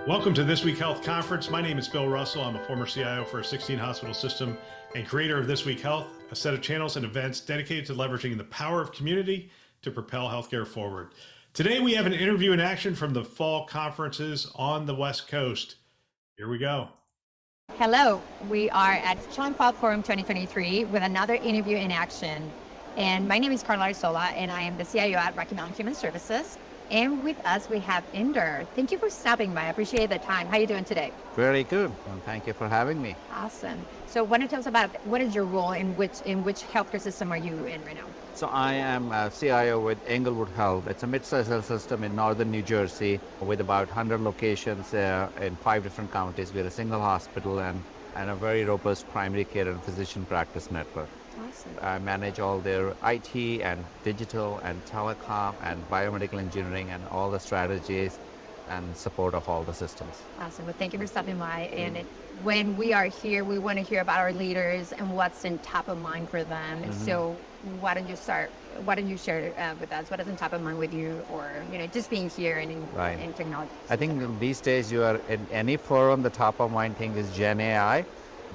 Welcome to This Week Health Conference. My name is Bill Russell. I'm a former CIO for a 16-hospital system and creator of This Week Health, a set of channels and events dedicated to leveraging the power of community to propel healthcare forward. Today, we have an interview in action from the fall conferences on the West Coast. Here we go. Hello, we are at CHIME Fall Forum 2023 with another interview in action. And my name is Karla Arzola, and I am the CIO at Rocky Mountain Human Services. And with us, we have Inder. Thank you for stopping by. I appreciate the time. How are you doing today? Very good. And thank you for having me. Awesome. So why don't you tell us about what is your role, in which healthcare system are you in right now? So I am a CIO with Englewood Health. It's a mid-sized health system in northern New Jersey with about 100 locations in 5 different counties. We're a single hospital and a very robust primary care and physician practice network. Awesome. I manage all their IT and digital and telecom and biomedical engineering and all the strategies and support of all the systems. Awesome. Well, thank you for stopping by. And when we are here, we want to hear about our leaders and what's in top of mind for them. Mm-hmm. So why don't you start? Why don't you share with us what is in top of mind with you, or just being here and in technology? I think these days you are in any forum, the top of mind thing is Gen AI.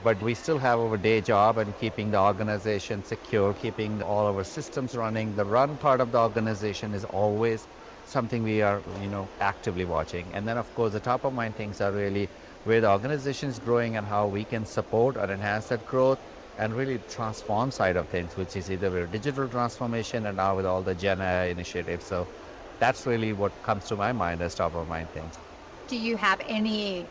But we still have our day job and keeping the organization secure, keeping all our systems running. The run part of the organization is always something we are, actively watching. And then, of course, the top of mind things are really where the organization is growing and how we can support or enhance that growth and really transform side of things, which is either with digital transformation and now with all the Gen AI initiatives. So that's really what comes to my mind as top of mind things. Do you have any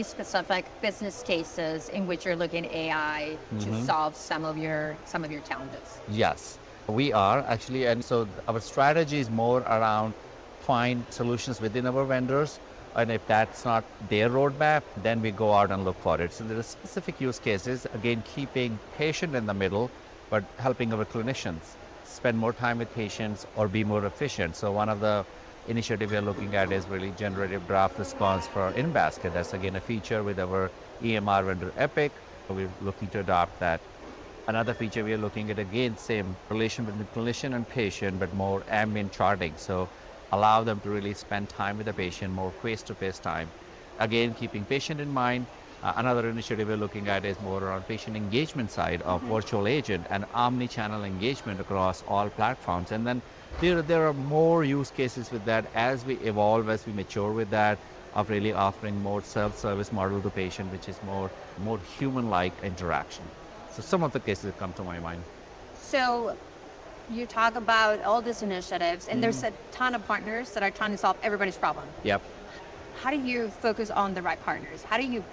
specific business cases in which you're looking at AI to solve some of your challenges? Yes, we are actually, and so our strategy is more around find solutions within our vendors, and if that's not their roadmap, then we go out and look for it. So there are specific use cases, again, keeping patient in the middle, but helping our clinicians spend more time with patients or be more efficient. So one of the initiative we are looking at is really generative draft response for in-basket. That's again a feature with our EMR vendor Epic. We're looking to adopt that. Another feature we are looking at, again, same relation between clinician and patient, but more ambient charting. So allow them to really spend time with the patient, more face-to-face time. Again, keeping patient in mind. Another initiative we're looking at is more around patient engagement side of virtual agent and omni-channel engagement across all platforms. And then there are more use cases with that as we evolve, as we mature with that, of really offering more self-service model to patient, which is more human-like interaction. So some of the cases that come to my mind. So you talk about all these initiatives, and there's a ton of partners that are trying to solve everybody's problem. Yep. How do you focus on the right partners? How do you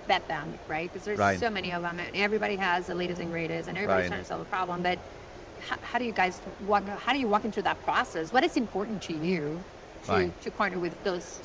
vet them, right? Because there's so many of them, and everybody has the latest and greatest, and everybody's trying to solve a problem. But how do you guys how do you walk into that process? What is important to you to partner with those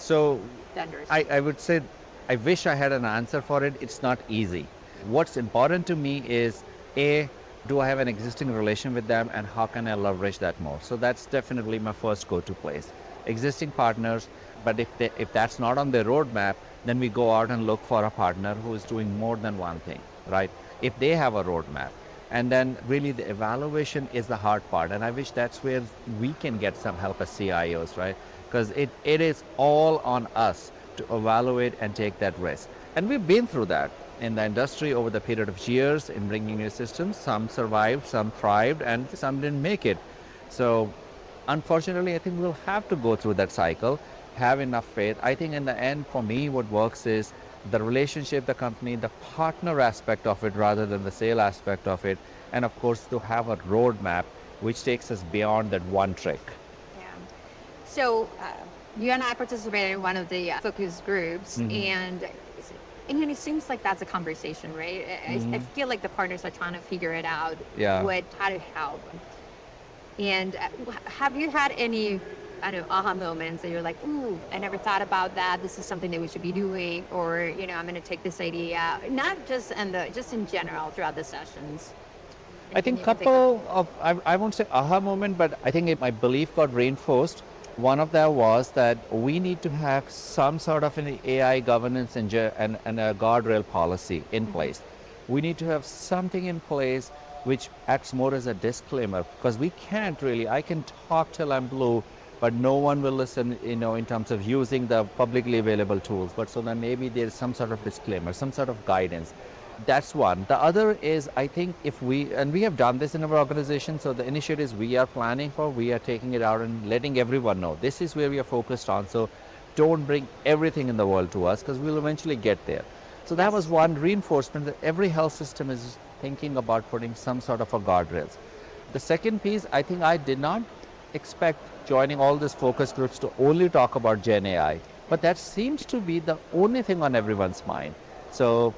vendors? I would say, I wish I had an answer for it. It's not easy. What's important to me is, do I have an existing relation with them, and how can I leverage that more? So that's definitely my first go-to place. Existing partners, but if that's not on their roadmap, then we go out and look for a partner who is doing more than one thing, right? If they have a roadmap. And then really the evaluation is the hard part. And I wish that's where we can get some help as CIOs, right? Because it is all on us to evaluate and take that risk. And we've been through that in the industry over the period of years in bringing new systems. Some survived, some thrived, and some didn't make it. So unfortunately, I think we'll have to go through that cycle, have enough faith. I think in the end, for me, what works is the relationship, the company, the partner aspect of it rather than the sale aspect of it. And of course, to have a roadmap which takes us beyond that one trick. Yeah. So you and I participated in one of the focus groups, and it seems like that's a conversation, right? I feel like the partners are trying to figure it out, how to help. And have you had any aha moments that you're like, ooh, I never thought about that. This is something that we should be doing, or I'm going to take this idea, not just just in general throughout the sessions. I think couple of, I won't say aha moment, but I think my belief got reinforced. One of them was that we need to have some sort of an AI governance and a guardrail policy in place. We need to have something in place which acts more as a disclaimer, because we can't really, I can talk till I'm blue, but no one will listen, in terms of using the publicly available tools. But so then maybe there's some sort of disclaimer, some sort of guidance. That's one. The other is, I think if we have done this in our organization, so the initiatives we are planning for, we are taking it out and letting everyone know this is where we are focused on. So don't bring everything in the world to us, because we'll eventually get there. So that was one reinforcement, that every health system is thinking about putting some sort of a guardrails. The second piece, I think I did not expect joining all these focus groups to only talk about Gen AI, but that seems to be the only thing on everyone's mind. So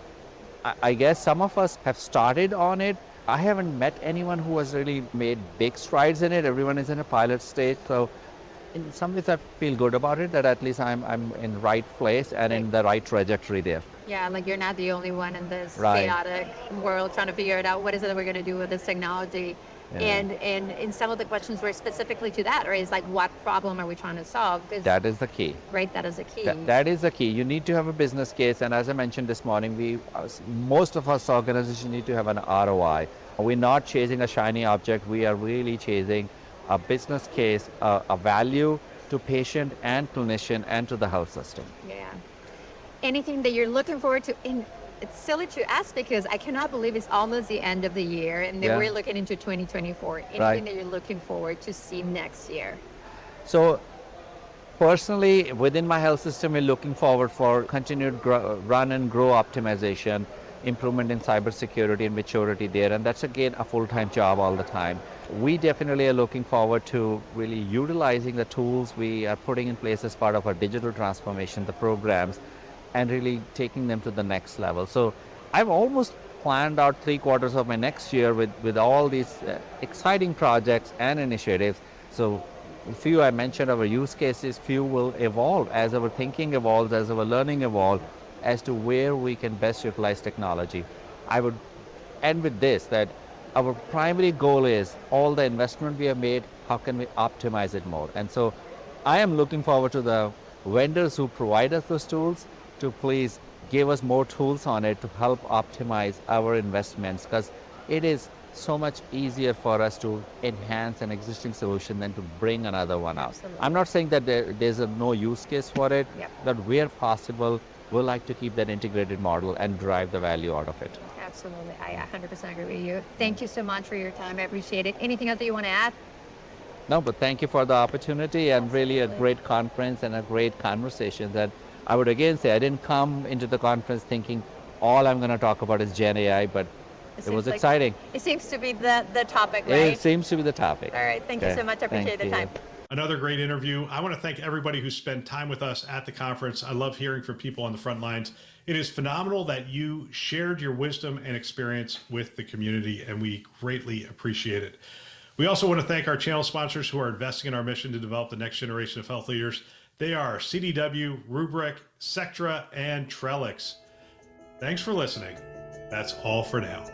I guess some of us have started on it. I haven't met anyone who has really made big strides in it. Everyone is in a pilot stage. So in some ways I feel good about it, that at least I'm in the right place and in the right trajectory there. Yeah, like you're not the only one in this Right. chaotic world trying to figure it out. What is it that we're going to do with this technology? Yeah. And some of the questions were specifically to that, right? It's like, what problem are we trying to solve? 'Cause, That is the key. right, that is a key. That is the key. You need to have a business case, and as I mentioned this morning, most of us organizations need to have an ROI. We're not chasing a shiny object. We are really chasing a business case, a value to patient and clinician and to the health system. Yeah. Anything that you're looking forward to? And it's silly to ask because I cannot believe it's almost the end of the year and then Yeah. we're looking into 2024. Anything Right. that you're looking forward to see next year? So personally, within my health system, we're looking forward for continued run and grow optimization, improvement in cybersecurity and maturity there, and that's again a full-time job all the time. We definitely are looking forward to really utilizing the tools we are putting in place as part of our digital transformation, the programs, and really taking them to the next level. So I've almost planned out 3/4 of my next year with all these exciting projects and initiatives. So few I mentioned our use cases, few will evolve as our thinking evolves, as our learning evolves, as to where we can best utilize technology. I would end with this, that our primary goal is all the investment we have made, how can we optimize it more? And so I am looking forward to the vendors who provide us those tools to please give us more tools on it to help optimize our investments, because it is so much easier for us to enhance an existing solution than to bring another one out. Absolutely. I'm not saying that there's no use case for it, Yep. but where possible, we like to keep that integrated model and drive the value out of it. Absolutely. I 100% agree with you. Thank you so much for your time. I appreciate it. Anything else that you want to add? No, but thank you for the opportunity and really a great conference and a great conversation. That I would again say, I didn't come into the conference thinking all I'm going to talk about is Gen AI, but it was seems like- exciting. It seems to be the topic, right? It seems to be the topic. All right. Thank you Okay. so much. I appreciate Thank the you. time. Another great interview. I want to thank everybody who spent time with us at the conference. I love hearing from people on the front lines. It is phenomenal that you shared your wisdom and experience with the community, and we greatly appreciate it. We also want to thank our channel sponsors who are investing in our mission to develop the next generation of health leaders. They are CDW, Rubrik, Sectra, and Trellix. Thanks for listening. That's all for now.